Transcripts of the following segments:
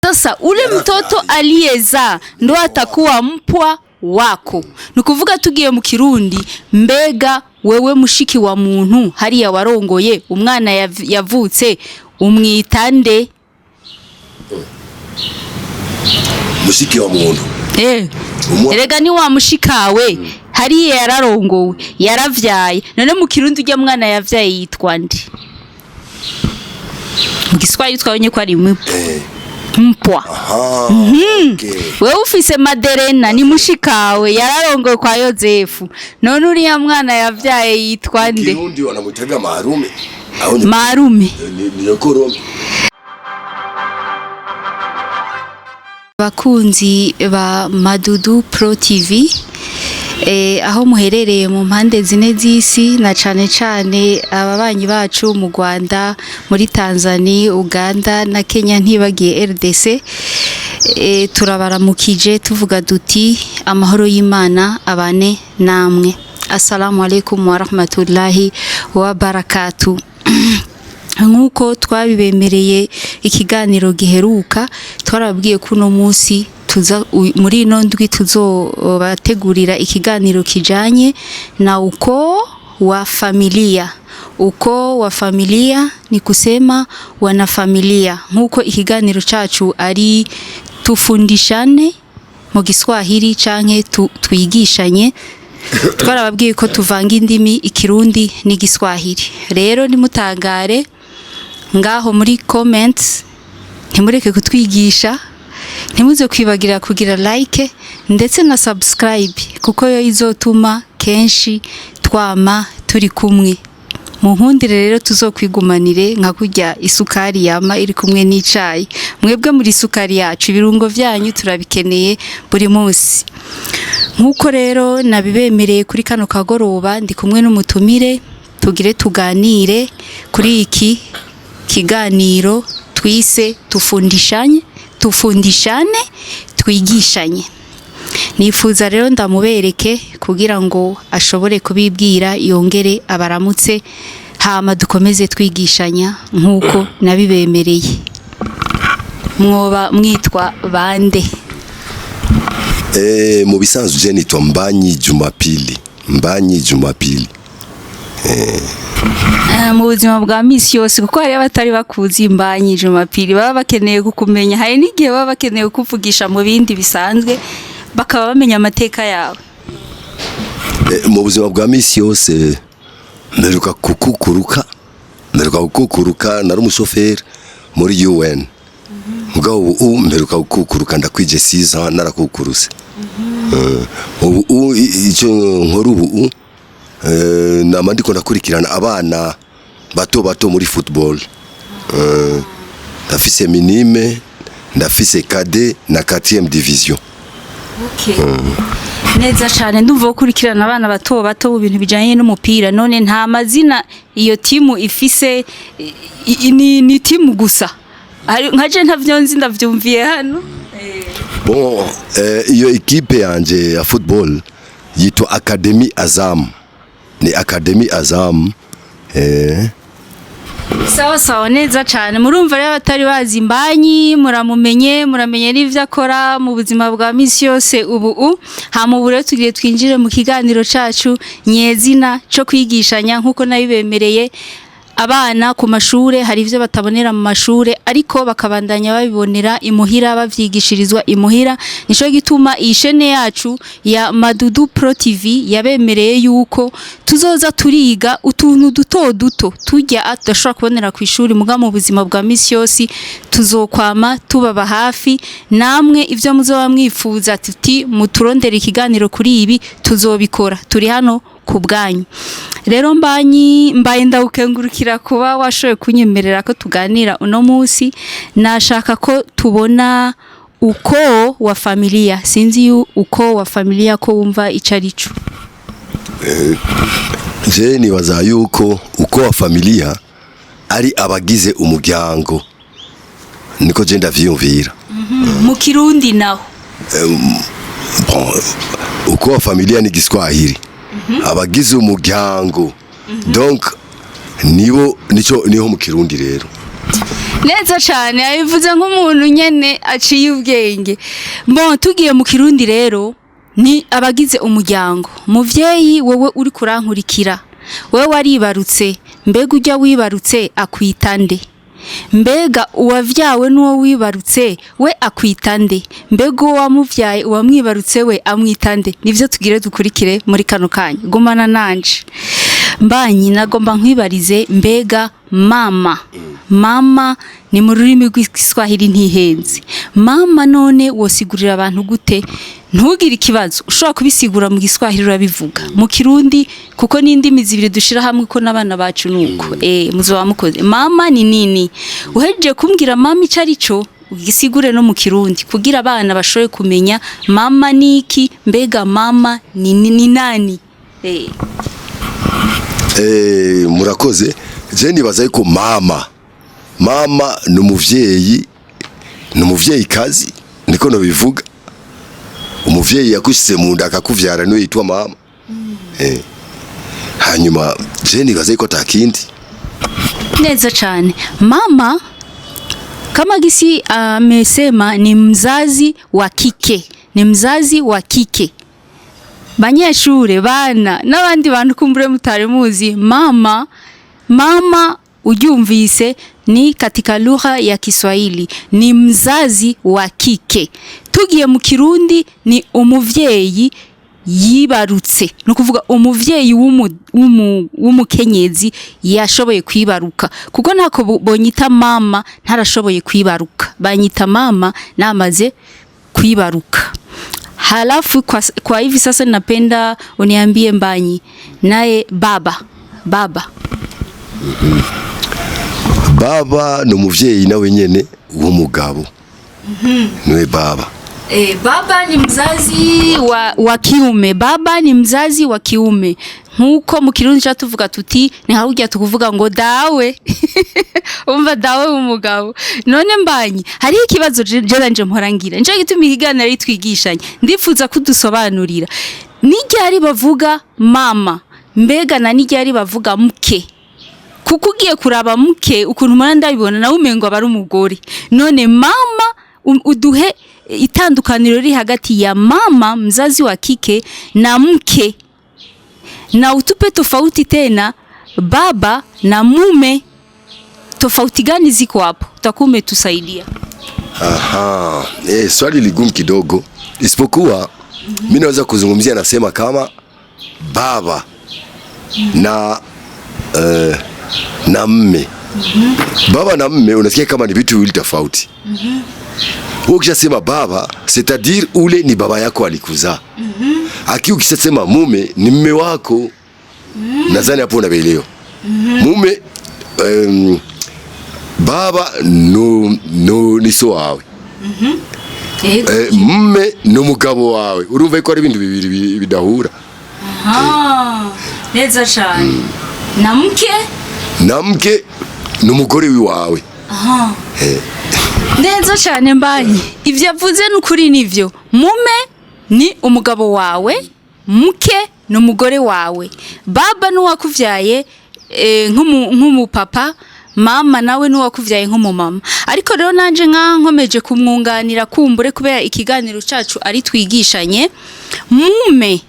Sasa ule mtoto aliyezaa ndo atakuwa mpwa wako. Nukuvuga tugiye mu Kirundi, mbega wewe mushiki wa muntu hariya warongoye umwana yavutse umwitande? Mushiki wa muntu erega ni wa mushikawe hariya yararongowe yaravyaye, none mu Kirundi ujya mwana yavyaye yitwa nde? Mu Kiswahili twabonye ko ari mpwa. Okay. Wewe ufise Maderena ni mushikawe yararongowe kwa Yozefu, none uriya mwana yavyaye yitwa nde? Kirundi wanamutega marume. Marume Ni korombe. Bakunzi ba Madudu Pro TV, aho muherereye mu mpande zine z'isi, na cane ababanyi bacu mu Rwanda, muri Tanzania, Uganda na Kenya, ntibagiye RDC, turabaramukije tuvuga duti amahoro y'Imana abane namwe. Assalamu alaikum wa rahmatullahi wa barakatuh. Nkuko twabibemereye ikiganiro giheruka, twarabwiye kuno munsi tuza muri ino ndwi tuzobategurira ikiganiro kijanye na ukoo wa familia. Ukoo wa familia ni kusema wanafamilia, nkuko ikiganiro cacu ari tufundishane mu Kiswahili canke twigishanye. Twarababwiye ko tuvanga indimi ikirundi ni Kiswahili. Rero nimutangare ngaho muri comments, ntimureke kutwigisha, ntimuze kwibagira kugira like ndetse na subscribe, kuko yo izotuma kenshi twama turi kumwe. Mu nkundire rero tuzokwigumanire nka kurya isukari yama iri kumwe n'icayi. Mwebwe muri isukari yacu, ibirungo vyanyu turabikeneye buri munsi. Nkuko rero nabibemereye kuri kano kagoroba, ndi kumwe n'umutumire tugire tuganire kuri iki kiganiro twise tufundishane twigishanye. Nifuza rero ndamubereke kugira ngo ashobore kubibwira, yongere abaramutse, hama dukomeze twigishanya nkuko nabibemereye. Mwoba mwitwa bande? Mu bisanzwe je nitwa Mbanyi Jumapili. Mu buzima bwa misi yose, kuko hari abatari bakuzi Mbanyi Jumapili, baba bakeneye kukumenya, hari n'igihe baba bakeneye kuvugisha mu bindi bisanzwe bakaba bamenya amateka yawe. Mu buzima bwa misi yose mperuka kukukuruka nari umushoferi muri UN. Mugabo ubu mperuka kukukuruka ndakwije 6 ans narakukuruse. Ubu icyo nkora ubu namandiko ndakurikirana abana bato muri football. Ndafise minime, ndafise cadet na 4e division. Okay. Neza cyane, ndumva gukurikirana abana bato mu bintu bijanye n'umupira. None nta mazina iyo timu ifise, ni timu gusa? Nkaje ntavyo nzi, ndavyumviye hano. Bon, iyo equipe yanje ya football yitwa Academy Azam. Ni Academy Azam. Sawa neza cyane. Murumva rero batari bazi Mbanyi, muramenye n'ivyo akora mu buzima bwa misi yose. Ubu hamubure tugiye twinjire mu kiganiro cacu nyezina cyo kwigishanya, nkuko nabibemereye. Abana ku mashure hari ivyo batabonera mu mashure, ariko bakabandanya babibonera imuhira, bavyigishirizwa imuhira. Nico gituma ishene yacu ya Madudu Pro TV yabemereye yuko tuzoza turiga utuntu duto tujya atashobora kubonera ku ishuri, muga mu buzima bwa misi yose tuzokwama tubaba hafi. Namwe ivyo muzoba mwifuza tuti muturondera ikiganiro kuri ibi, tuzobikora. Turi hano ku bwanyu. Rero mbaye ndagukengurukira kuba washoboye kunyemerera ko tuganira uno munsi. Nashaka ko tubona ukoo wa familia. Sinzi ukoo wa familia ko wumva icarico? Je nibaza yuko ukoo wa familia ari abagize umuryango, niko je ndavyumvira. Mu Kirundi naho ukoo wa familia ni Kiswahili. Abagize umuryango. Donc niho mu Kirundi rero. Neza cyane abivuze nk'umuntu nyene aciye ubwenge. Bon tugiye mu kirundi rero ni abagize umuryango. Muvyeyi wewe uri kurankurikira. Wewe waribarutse, mbega ujya wibarutse akwita nde? Mbega uwavyawe n'uwo wibarutse we akwita nde? Mbega uwamuvyaye uwamwibarutse we amwita nde? Nivyo tugire dukurikire muri kano kanya. Gumana nanje. Mbanyi nagomba nkwibarize mbega mama. Mama ni mu rurimi rw'Igiswahili ntihenze. Mama none wosigurira abantu gute? Ntugire ikibazo ushobora kubisigura mu Giswahili urabivuga. Mu Kirundi kuko n'indimi zibiri dushira hamwe ko nabana bacu nuko. Muzoba mukoze. Mama ni nini? Uhejeje kumbwira mama icari cyo ugisigure no mu Kirundi kugira abana bashoye kumenya mama niki, mbega mama ni nani? Murakoze. Je nibaza yuko mama ni umuvyeyi, kazi niko no bivuga. Umuvyeyi yakushyize mu nda akakuvyara niwe yitwa mama. Hanyuma je nibaza yuko takindi. Neza cyane. Mama kama gisi amesema ni mzazi wa kike. Ni mzazi wa kike. Banyeshure bana n'abandi bantu kumbure mutare muzi mama ujiumvise ni katika lugha ya Kiswahili ni mzazi wa kike. Tugiye mu Kirundi ni umuvyeyi yibarutse. No kuvuga umuvyeyi w'umukenyezi yashoboye kwibaruka. Kuko ntako bonyita mama ntarashoboye kwibaruka. Banyita mama namaze kwibaruka. Halafu kwa hivi sasa napenda uniambie Mbanyi naye baba. Baba ni umuvyeyi nawe nyene w'umugabo. Niwe baba. Baba ni mzazi wa kiume. Baba ni mzazi wa kiume. Nkuko mu Kirundi cyatuvuga tuti ni harujya tukuvuga ngo dawe. Umva dawe umugabo. None Mbanyi hari ikibazo je nje mporangira. Nje gituma ihiganira ritwigishanye. Ndifuza kudusobanurira. Nijyari bavuga mama. Mbega na nijyari bavuga mke. Kuko ugiye kuraba mke ukuntu mwana ndabibona na umengo abari umugore. None mama uduhe itandukaniro riri hagati ya mama mzazi wa kike na mke. Na utupe tofauti tena baba na mume. Tofauti gani ziko hapo? Utakume tusaidia. Aha, swali ligumu kidogo. Isipokuwa mimi naweza kuzungumzia nasema kama baba na mme. Baba na mme unasikia kama ni vitu viwili tofauti. Ukishasema baba, c'est-à-dire ule ni baba yako alikuzaa. Ukishasema mume ni mme wako. Nadhani hapo unaelewa. Mume baba ni so wawe. Mume ni umugabo wawe. Urumva ko ari ibintu bibiri bidahura. Neza cyane. Na mke ni umugore wawe. Neza cyane Mbanyi. Ivyo avuze n'ukuri nivyo. Mume ni umugabo wawe, mke ni umugore wawe. Baba n'uwakuvyaye nk'umupapa, mama nawe n'uwakuvyaye nk'umumama. Ariko rero nanje nkomeje kumwunganira kumbure kubera ikiganiro cacu ari twigishanye. Mume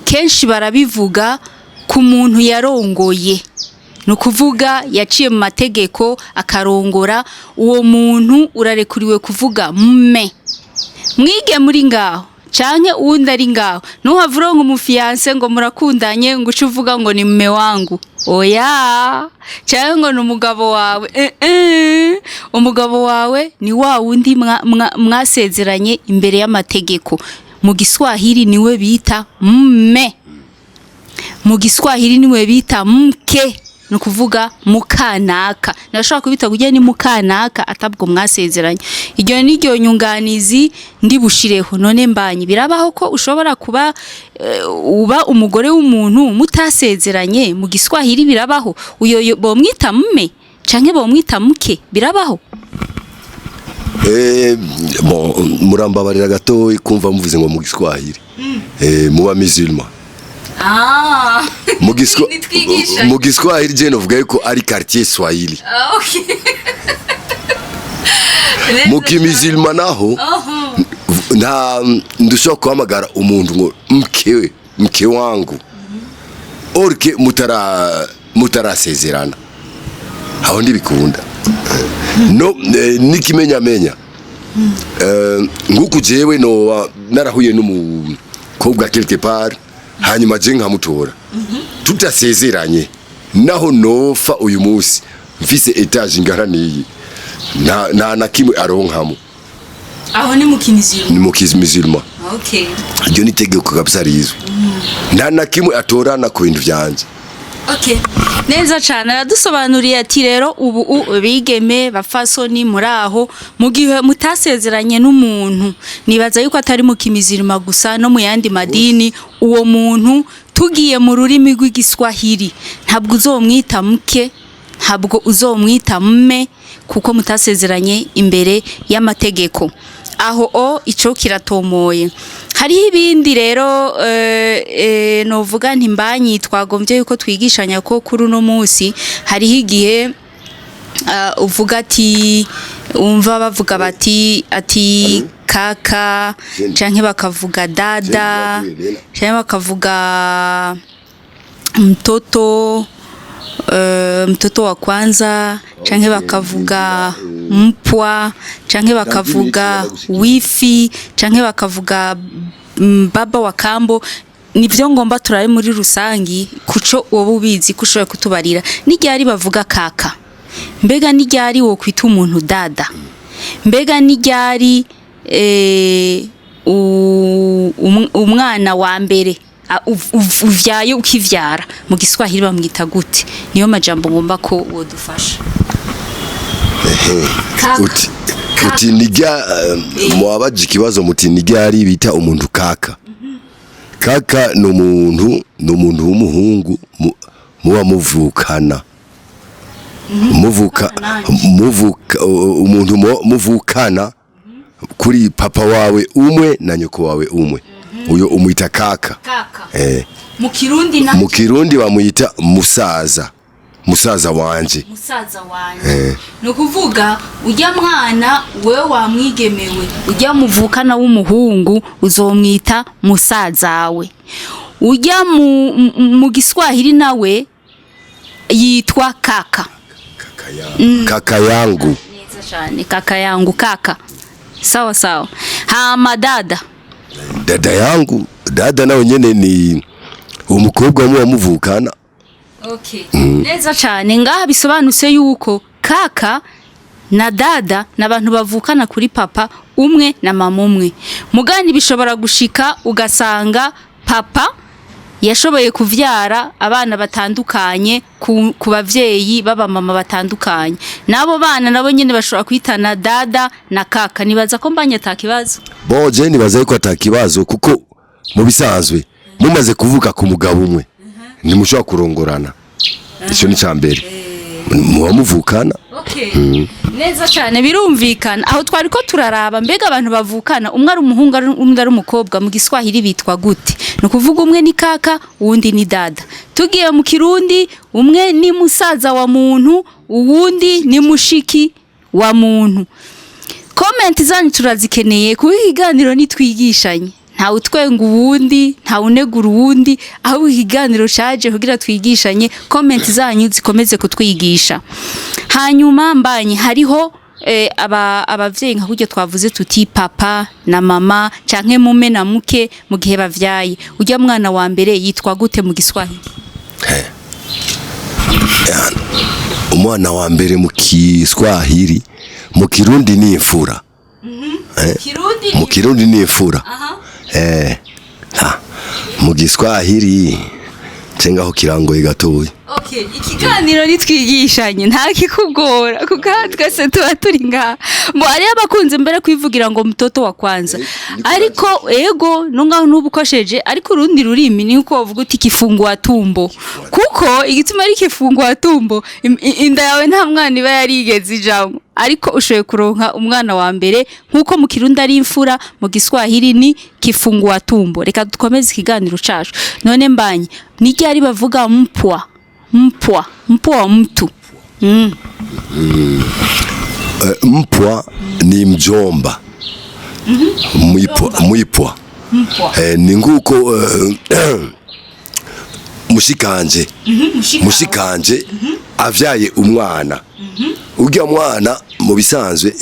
kenshi barabivuga ku muntu yarongoye. Nukuvuga yaciye mu mategeko akarongora uwo muntu urarekuriwe kuvuga mme. Mwige muri ngaho canke uwundi ari ngaho nuhavuronga umufiance ngo murakundanye ngo ucuvuga ngo ni mme wangu. Oya canke ngo n'umugabo wawe. Umugabo wawe ni wa wundi mwasezeranye imbere y'amategeko. Mu Giswahili niwe bita mme. Mu Giswahili niwe bita mke. Nukuvuga mukanaka. Nashaka kubita kujya ni mukanaka atabwo mwasezeranye. Iryo niryo nyunganizi ndibushireho. None Mbanyi birabaho ko ushobora kuba uba umugore w'umuntu mutasezeranye. Mu Giswahili birabaho. Uyo bomwita mme canke bomwita mke birabaho. Murambabarira gato kumva muvuze ngo mu Giswahili. Muba musulman. mu Kiswahili je novuga yuko ari quartier Swahili. Okay. Mu Kimizilma naho nta ndushobora kuhamagara umuntu ngo mke wangu orke mutarasezerana aho ndibikunda no nikimenyamenya nguku jewe no narahuye n'umukobwa quelque part hanyuma je nkamutora tutasezeranye naho nofa uyu munsi mfise etage ingaraniye na kimwe aronkamo aho ni mu Kimizilma. Okay. Ryo nitegeko kabisa rizwe na kimwe atorana ku bintu byanje. Okay. Neza cyane aradusobanuriye ati rero ubu bigeme bafasoni muri aho mu gihe mutasezeranye n'umuntu nibaza yuko atari mu Kimizilma gusa no mu yandi madini uwo muntu tugiye mu rurimi rw'igiswahili ntabwo uzomwita mke ntabwo uzomwita mme kuko mutasezeranye imbere y'amategeko aho ico kiratomoye. Hariho ibindi rero novuga nti mbanyi twagombye yuko twigishanya ko kuri no munsi hariho igihe uvuga ati umva bavuga bati kaka canke bakavuga dada canke bakavuga mtoto wa kwanza canke bakavuga mpwa canke bakavuga wifi canke bakavuga baba wa kambo. Nivyo ngomba turabe muri rusangi kuco wowe ubizi kushoboye kutubarira n'iryari bavuga kaka mbega n'iryari wo kwita umuntu dada mbega n'iryari umwana wa mbere uvyaye ukivyara mu Kiswahili bamwita gute niyo majambo ngomba ko wodufasha. Uti nijya mwabaje kibazo muti nijyari bita umuntu kaka. Kaka no umuntu w'umuhungu muwa muvukana. Umuntu muvukana kuri papa wawe umwe na nyoko wawe umwe. Uyo umwita kaka. Mu Kirundi bamwita musaza wanje. No kuvuga ujya mwana wewe wamwigemewe ujya muvukana w'umuhungu uzomwita musazawe. Ujya mu Kiswahili nawe yitwa kaka. Kaka yangu. Neza cyane kaka yangu kaka. Sawa. Hama dada nawe nyene ni umukobwa wa muvukana. Okay. Neza cyane ngaha bisobanutse yuko kaka na dada n'abantu bavukana kuri papa umwe na mama umwe. Mugani bishobora gushika ugasanga papa yashoboye kuvyara abana batandukanye ku bavyeyi baba mama batandukanye. Nabo bana nabo nyene bashobora kwitana dada na kaka. Nibaza ko mbanye atakibazo. Boje nibaza yuko atakibazo kuko mu bisanzwe mumaze kuvuka ku mugabo umwe nimushobora kurongorana. Ico ni cambere. Muwa muvukana. Okay. Neza cyane birumvikana. Aho twari ko turaraba mbega abantu bavukana umwe ari umuhungu undi ari umukobwa mu Kiswahili bitwa gute? No kuvuga umwe ni kaka uwundi ni dada. Tugiye mu Kirundi umwe ni musaza wa muntu uwundi ni mushiki wa muntu. Comment zanyu turazikeneye ku ikiganiro nitwigishanye. Nta utwenga uwundi nta unegura uwundi aho ikiganiro caje kugira twigishanye. Comment zanyu zikomeze kutwigisha. Hanyuma mbanye hariho abavyeyi nka kujye twavuze tuti papa na mama canke mume na muke mu gihe bavyaye. Ujya mwana wa mbere yitwa gute mu Kiswahili? Umwana wa mbere mu Kiswahili mu Kirundi ni imfura. Mu Kirundi ni imfura. Mu Kiswahili cengaho kirangoye gatoya. Okay, ikiganiro nitwigishanye nta kikugora kuko twese tuba turi ngaha. Mbo ari abakunze mbere kwivugira ngo mtoto wa kwanza. Ariko ego nonga nubukosheje ariko urundi rurimi ni uko uvuga uti kifungua tumbo. Kuko igituma ari kifungua tumbo inda yawe nta mwana iba yarigeze ijambo. Ariko ushoye kuronka umwana wa mbere nkuko mu kirundi ari imfura mu Kiswahili ni kifungua tumbo. Reka dukomeze ikiganiro cacu. None mbanye niki ari bavuga mpwa wa mtu. Mpwa ni mjomba. Mwipwa. Ni nguko mushikanje avyaye umwana. Ujya mwana mu bisanzwe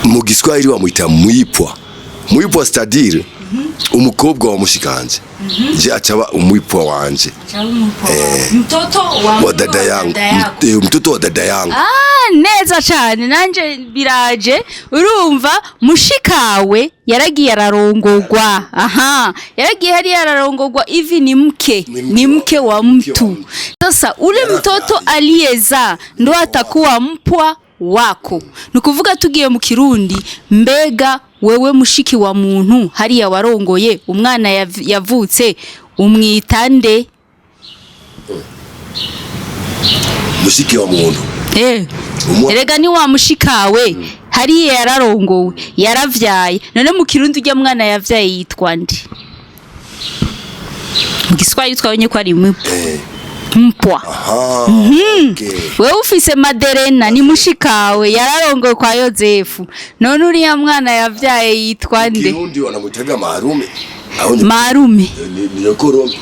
mu Kiswahili wamwita mwipwa. Mwipwa c'est-à-dire umukobwa wa mushikanje. Je acaba umwipwa wanje. Mtoto wa dada yangu. Mtoto wa dada yangu. Neza cyane nanje biraje urumva mushikawe yaragiye ararongorwa. Yaragiye hari ararongorwa hivi ni mke wa mtu. Sasa ule mtoto aliyeza ndo atakuwa mpwa wako. Nukuvuga tugiye mu Kirundi mbega wewe mushiki wa muntu hariya warongoye umwana yavutse umwitande mushiki wa muntu. Erega ni wa mushikawe hariya yararongowe yaravyaye none mu Kirundi ujya mwana yavyaye yitwa nde? Mu Kiswahili twabonye ko ari mpwa. Wewe ufise Maderena ni mushikawe yararongowe kwa Yozefu none uriya mwana yavyaye yitwa nde? Kirundi wanamutaga marume. Ni yokorome.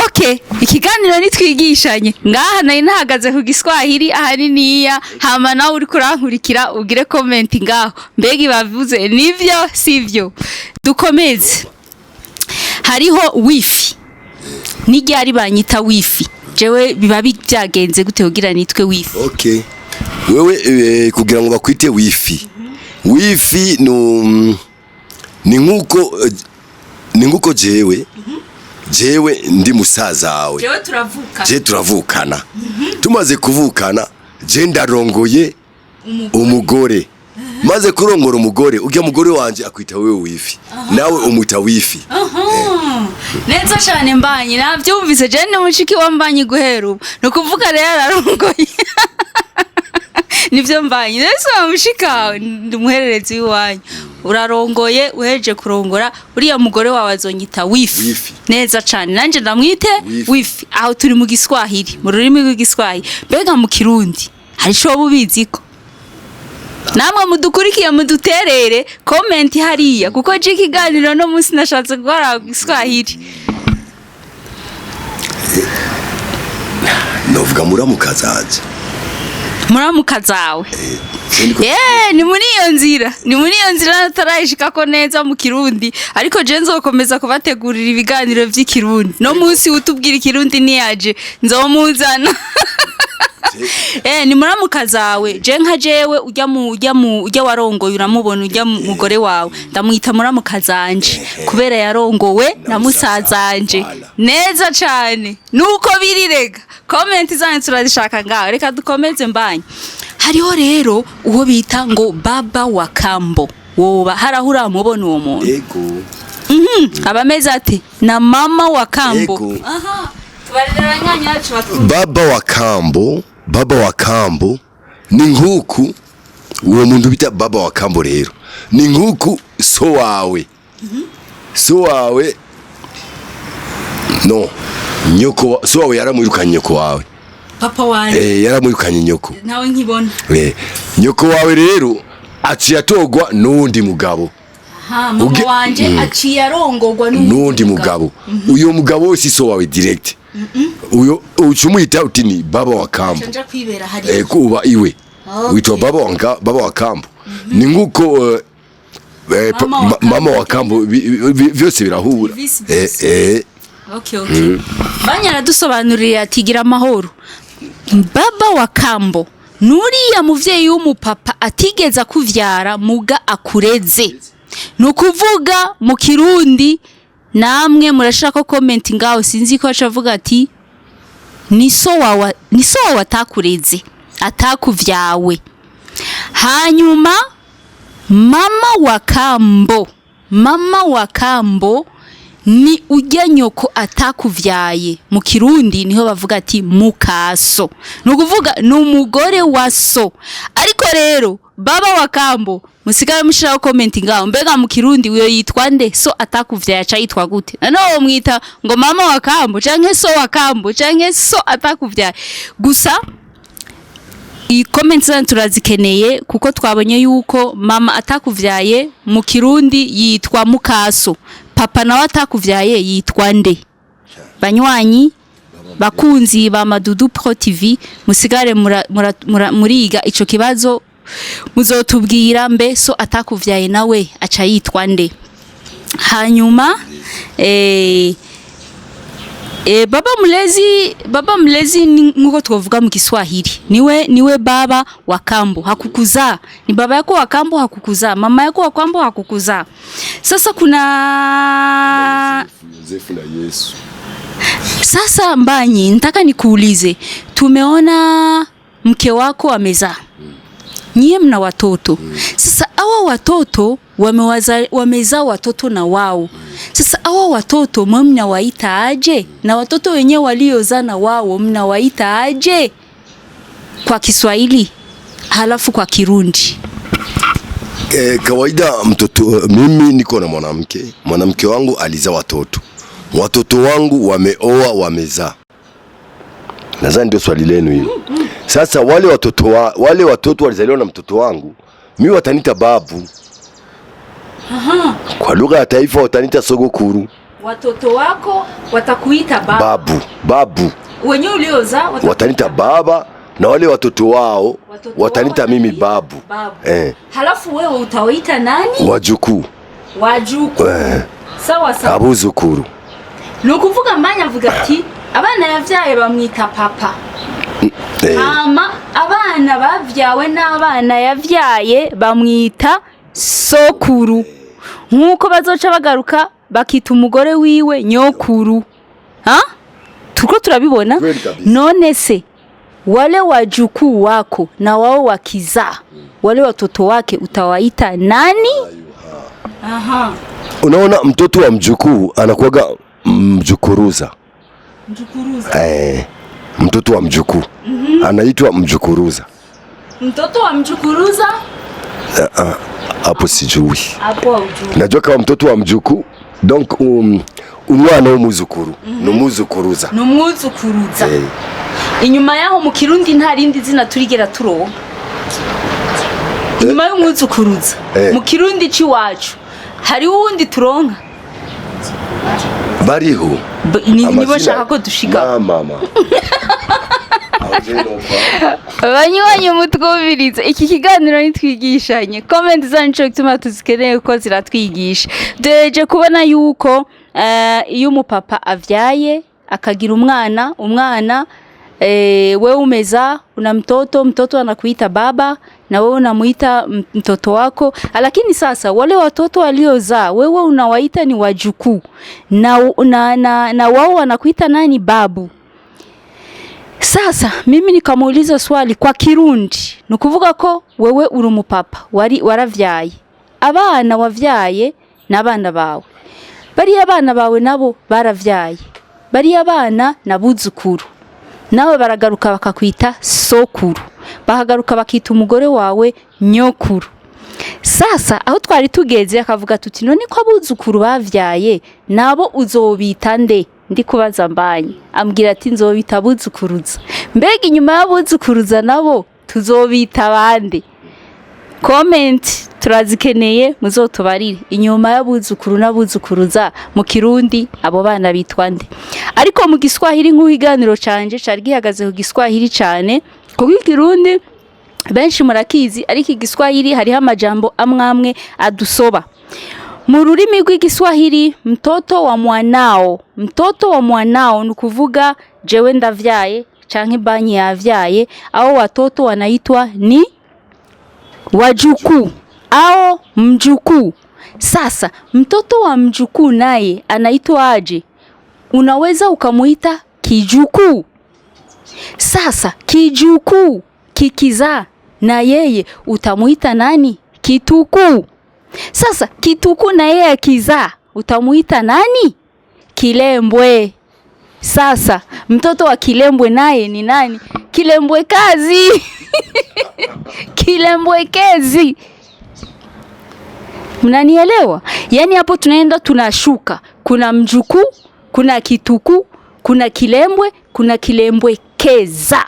Okay, ikiganiro nitwigishanye ngaha nari nahagaze ku Kiswahili ahaniniya hama nawe uri kurankurikira ugire comment ngaho mbega bavuze nivyo sivyo. Dukomeze. Hariho wifi. Nijya ari banyita wifi. Jewe biba byagenze gute kugira nitwe wifi? Okay. Wewe kugira ngo bakwite wifi. Wifi ni nkuko jewe ndi musaza wawe. Jewe turavukana. Tumaze kuvukana je ndarongoye umugore. Maze kurongora umugore ujya mugore wanje akwita wewe wifi. Nawe umuta wifi. Neza cyane mbanye navyumvise je ne mushiki wa mbanye guheru. Nukuvuga rero ararongoye. Nivyo mbanye. Nese mushika ndumuhererezi wanyu. Urarongoye uheje kurongora uriya mugore wawe azonyita wifi. Neza cyane nanje ndamwite wifi. Aho turi mu Kiswahili mu rurimi rw'igiswahili. Mbega mu Kirundi hari cyo bubiziko. Namwe mudukurikiye muduterere comment hariya kuko je kiganiro no munsi nashatse gukora Kiswahili. Novuga muramukazaje. Muramukazawe. Ni muri iyo nzira natarayishika ko neza mu Kirundi ariko je nzokomeza kubategurira ibiganiro by'ikirundi no munsi utubwira ikirundi niyaje nzomuzana. Ni muramukazawe je nka jewe ujya warongoye uramubona ujya mugore wawe ndamwita muramukazanje kubera yarongowe na musazanje. Neza cyane nuko birirega comment zanyu turazishaka ngaho reka dukomeze mbanye. Hariho rero uwo bita ngo baba wa kambo woba harahura mubona uwo muntu. Yego. Abameze ati na mama wa kambo. Tubarira nyanya yacu baba wa kambo ni nkuku uwo muntu bita baba wa kambo rero ni nkuku so wawe. So wawe no nyoko so wawe yaramwirukanye nyoko wawe. Papa wanje yaramwirukanye nyoko nawe nkibona. Nyoko wawe rero aciye atogwa nundi mugabo. Mama wanje aciye arongogwa nundi mugabo. Uyo mugabo wese so wawe direct. Uyo uchumwita uti ni baba wa kambo. Chanja kwibera hari. Kuba iwe. Witwa baba wa kambo. Ni nguko mama wa kambo vyose birahura. Okay. Banyara dusobanurira atigira amahoro. Baba wa kambo nuriya muvyeyi w'umupapa atigeza kuvyara muga akureze. Nukuvuga mu Kirundi namwe murashaka comment ngaho, sinzi ko acavuga ati ni so wawe atakureze, atakuvyawe. Hanyuma mama wa kambo ni ujya nyoko atakuvyaye. Mu Kirundi niho bavuga ati mukaso, nukuvuga n'umugore wa so. Ariko rero baba wa kambo musigara mushiraho comment ngaho, mbega mu Kirundi uyo yitwa nde? So atakuvyaye aca yitwa gute? None mwita ngo mama wa kambo canke so wa kambo canke so atakuvyaye. Gusa i comments zanyu turazikeneye kuko twabonye yuko mama atakuvyaye mu Kirundi yitwa mukaso, papa nawe atakuvyaye yitwa nde? Banywanyi bakunzi ba Madudu Pro TV, musigare muriga ico kibazo, muzotubwira mbe so atakuvyaye nawe aca yitwa nde. Hanyuma baba mlezi nkuko tuvuga mu Kiswahili niwe baba wa kambo, hakukuza. Ni baba yako wa kambo hakukuza, mama yako wa kambo hakukuza. Sasa kuna Yosefu na Yesu. Sasa mbanyi, nataka nikuulize, tumeona mke wako amezaa, nyie mna watoto. Sasa hawa watoto wamezaa watoto na wao. Sasa hawa watoto mnawaita aje? Na watoto wenyewe waliozaa na wao mnawaita aje? Kwa Kiswahili halafu kwa Kirundi. Kawaida mtoto, mimi niko na mwanamke wangu alizaa watoto wangu wameoa, wamezaa. Nadhani ndio swali lenu hilo. Sasa wale watoto walizaliwa na mtoto wangu, mimi watanita babu. Kwa lugha ya taifa watanita sogokuru. Watoto wako watakuita babu. Wenyewe uliozaa watanita baba, na wale watoto wao watanita mimi babu. Halafu wewe utawaita nani? Wajukuu. Sawa. Abuzukuru. Nukuvuga mbanya avuga ati abana yavyaye bamwita papa. Mama abana bavyawe n'abana yavyaye bamwita sokuru. Nkuko bazoca bagaruka bakita umugore wiwe nyokuru. Tuko turabibona. None se wale wajukuu wako na wao wakizaa, wale watoto wake utawaita nani? Unaona, mtoto wa mjukuu anakuwaga mjukuruza. Mtoto wa mjukuu anaitwa mjukuruza. Mtoto wa mjukuruza? Hapo sijui. Hapo hujui. Najua kama mtoto wa mjukuu, donc umwana w'umuzukuru, n'umuzukuruza. N'umuzukuruza. Inyuma yaho mu Kirundi nta rindi zina turigera turonka. Inyuma y'umuzukuruza mu Kirundi ciwacu hari uwundi turonka? Bariho. Nibo shaka ko dushiga. Mama. Banywanyi mutwumvirize iki kiganiro nitwigishanye. Comment zanyu gituma tuzikeneye ko ziratwigisha. Deje kubona yuko iyo umupapa avyaye akagira umwana wewe umeza una mtoto anakuita baba na wewe unamuita mtoto wako. Lakini sasa wale watoto waliozaa wewe unawaita ni wajukuu na wao wanakuita nani? Babu. Sasa mimi nikamuuliza swali kwa Kirundi, nukuvuga ko wewe uri umupapa waravyaye abana wavyaye n'abana bawe, bari abana bawe nabo baravyaye, bari abana nabuzukuru, nawe baragaruka bakakwita sokuru, bahagaruka bakita umugore wawe nyokuru. Sasa aho twari tugeze akavuga tuti none ko abuzukuru bavyaye nabo uzobita nde? Ndi kubaza mbanye, ambwira ati nzobita abuzukuruza. Mbega inyuma y'abuzukuruza nabo tuzobita bande? Comment turazikeneye, muzotubarire inyuma y'abuzukuru n'abuzukuruza mu Kirundi abo bana bitwa nde? Ariko mu Kiswahili nk'uhiganiro canje cari gihagaze ku Kiswahili cyane, kuko Kirundi benshi murakizi, ariko Igiswahili hariho amajambo amwamwe adusoba. Mu rurimi rw'Igiswahili mtoto wa mwanao nukuvuga jewe ndavyaye canke banyi yavyaye, au watoto wanaitwa ni wajukuu au mjukuu. Sasa mtoto wa mjukuu naye anaitwa aje? Unaweza ukamuita kijukuu. Sasa kijukuu kikizaa na yeye utamuita nani? Kitukuu. Sasa kitukuu na yeye akizaa utamuita nani? Kilembwe. Sasa mtoto wa kilembwe naye ni nani? Kilembwe kazi. Kilembwe kezi. Mnanielewa? Yani hapo tunaenda tunashuka. Kuna mjukuu, kuna kitukuu, kuna kilembwe, kuna kilembwe keza.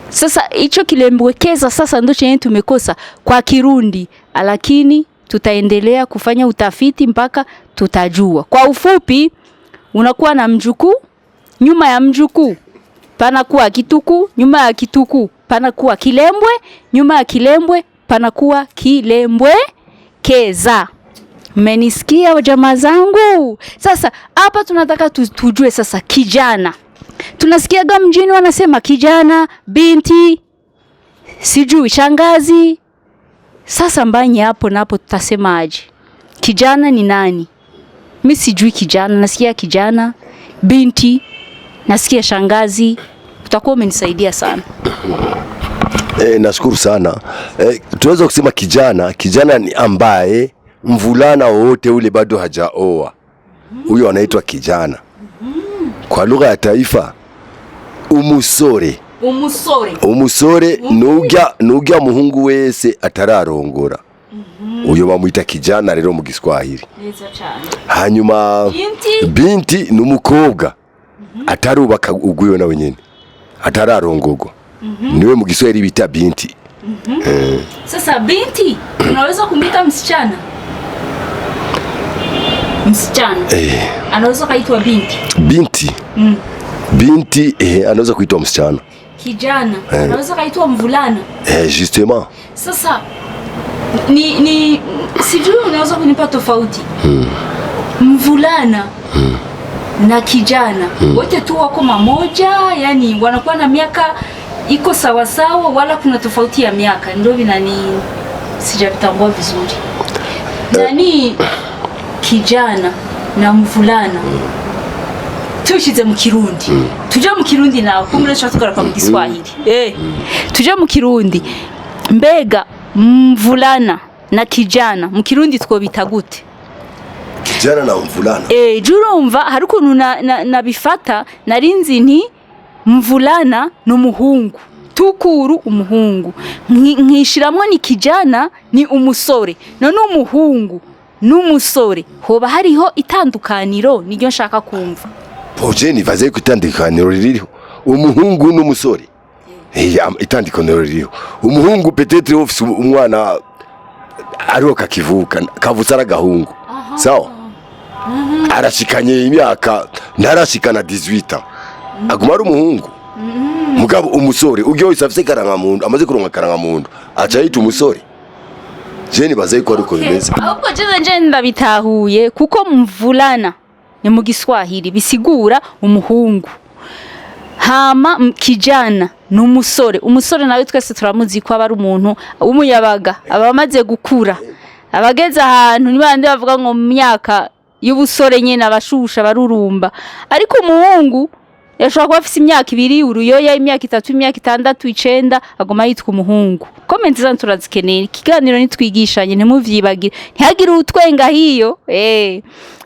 Sasa hicho kilembwe keza sasa ndio chenye tumekosa kwa Kirundi, lakini tutaendelea kufanya utafiti mpaka tutajua. Kwa ufupi, unakuwa na mjukuu, nyuma ya mjukuu panakuwa kitukuu, nyuma ya kitukuu panakuwa kilembwe, nyuma ya kilembwe panakuwa kilembwe keza. Mmenisikia jamaa zangu? Sasa hapa tunataka tujue sasa kijana. Tunasikiaga mjini wanasema kijana, binti, sijui shangazi. Sasa mbanye hapo na hapo tutasema aje? Kijana ni nani? Mimi sijui kijana, nasikia kijana, binti, nasikia shangazi. Utakuwa umenisaidia sana. Nashukuru sana. Tunaweza kusema kijana ni ambaye mvulana wote ule bado hajaoa. Huyo anaitwa kijana. Kwa lugha ya taifa umusore. Umusore nugya muhungu wese atararongora. Uyo bamwita kijana rero mu Kiswahili. Hanyuma binti numukobwa atarubaka uguyo nawe nyene. Atararongorwa. Niwe mu Kiswahili bita binti. Sasa binti unaweza kumwita msichana? Msichana. Anaweza kaitwa binti. Binti anaweza kuitwa msichana. Kijana anaweza kaitwa mvulana. Justement. Sasa ni sijui unaweza kunipa tofauti. Mvulana na kijana wote tu wako mamoja, yani wanakuwa na miaka iko sawa sawa, wala kuna tofauti ya miaka? Ndio sijavitambua vizuri. Nani kijana na mvulana tushize mu Kirundi. Tuje mu Kirundi nawe kumbe twatugara kwa Kiswahili. Tuje mu Kirundi. Mbega mvulana na kijana mu Kirundi twobita gute? Kijana na mvulana. Jurumva hari ukuntu nabifata narinzi nti mvulana n'umuhungu, tukuru umuhungu, nkishiramwo ni kijana ni umusore, none umuhungu n'umusore hoba hariho itandukaniro niryo nshaka kumva. Poje nivaze ku itandukaniro ririho umuhungu n'umusore. Itandukaniro ririho umuhungu peut-être ofise umwana ariho kakivuka kavutsara gahungu. Sawa? Arashikanye imyaka ntarashikana 18 aguma ari umuhungu. Mugabo umusore ugyo isafise karanga muntu amaze kuronka karanga muntu acha yita umusore. Je nibaze ko ariko bimeze. Ahubwo je ndabitahuye kuko mvulana ni mu Kiswahili bisigura umuhungu. Hama kijana n'umusore. Umusore nawe twese turamuzi ko aba ari umuntu w'umuyabaga, abamaze gukura. Abageze ahantu nibande bavuga ngo mu myaka y'ubusore nyene abashusha barurumba. Ariko umuhungu yashobora kuba afite imyaka 2, uruyoya imyaka 3, imyaka 6, 9 agoma yitwa umuhungu. Comment zanyu turazikeneye. Ikiganiro nitwigishanye ntimuvyibagire. Ntihagire utwenga hiyo.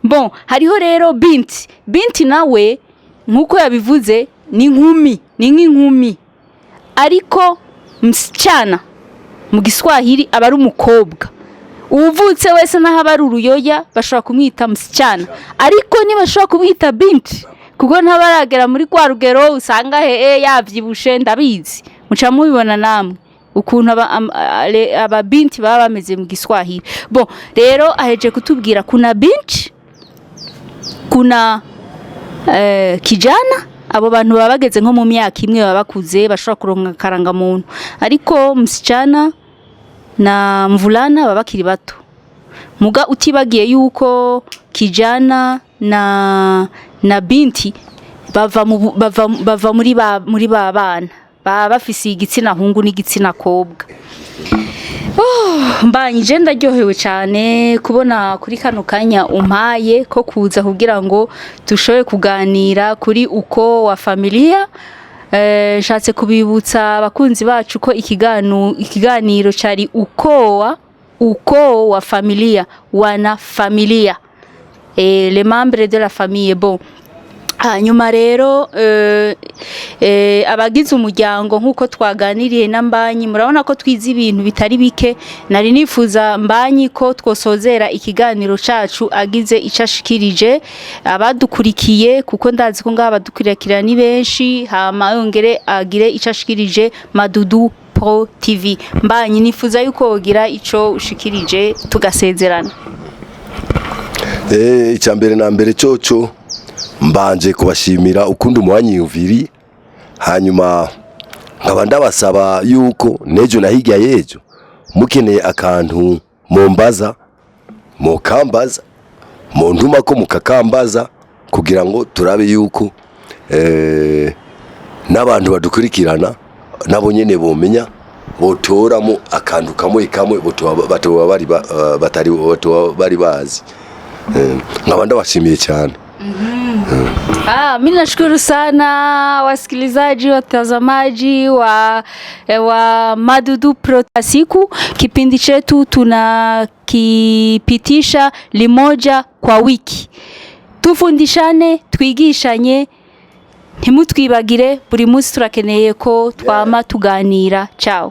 Bon, hariho rero binti. Binti nawe nkuko yabivuze ni nkumi, ni nk'inkumi. Ariko msichana mu Kiswahili aba ari umukobwa. Uvutse wese naho aba ari uruyoya bashobora kumwita msichana. Ariko ntibashobora kumwita binti. Kuko ntabaragera muri kwa rugero usanga yavyibushe ndabizi. Muca mubibona namwe ukuntu aba binti baba bameze mu Kiswahili. Bon, rero aheje kutubwira kuna binti, kuna kijana, abo bantu baba bageze nko mu myaka imwe baba bakuze bashobora kuronka karanga muntu. Ariko msichana na mvulana baba bakiri bato. Muga utibagiye yuko kijana na binti bava muri ba bana baba bafise igitsina hungu n'igitsina kobwa. Mbanye je ndaryohewe cyane kubona kuri kano kanya umpaye ko kuza kugira ngo dushobe kuganira kuri uko wa familia. Nshatse kubibutsa abakunzi bacu ko ikiganiro cari uko wa familia, wana familia, les membres de la famille. Bon, hanyuma rero abagize umuryango nkuko twaganiriye na Mbanyi, murabona ko twize ibintu bitari bike. Nari nifuza Mbanyi ko twosozera ikiganiro cacu agize icashikirije abadukurikiye, kuko ndazi ko ngaba badukurikira ni benshi, hama yongere agire icashikirije Madudu Pro TV. Mbanyi, nifuza yuko wogira ico ushikirije tugasezerana. Icyambere na mbere coco mbanje kubashimira ukundi umwanyiyumviri, hanyuma nkaba ndabasaba yuko nejo nahiga yejo mukeneye akantu mombaza mokambaza monduma ko mukakambaza, kugira ngo turabe yuko n'abantu badukurikirana nabo nyene bomenya botoramo akantu kamwe bari bazi. Nkaba ndabashimiye cyane. Mimi nashukuru sana wasikilizaji, watazamaji wa Madudu Pro siku. Kipindi chetu tunakipitisha limoja kwa wiki. Tufundishane, twigishanye, ntimutwibagire, buri munsi turakeneye ko twama tuganira. Ciao.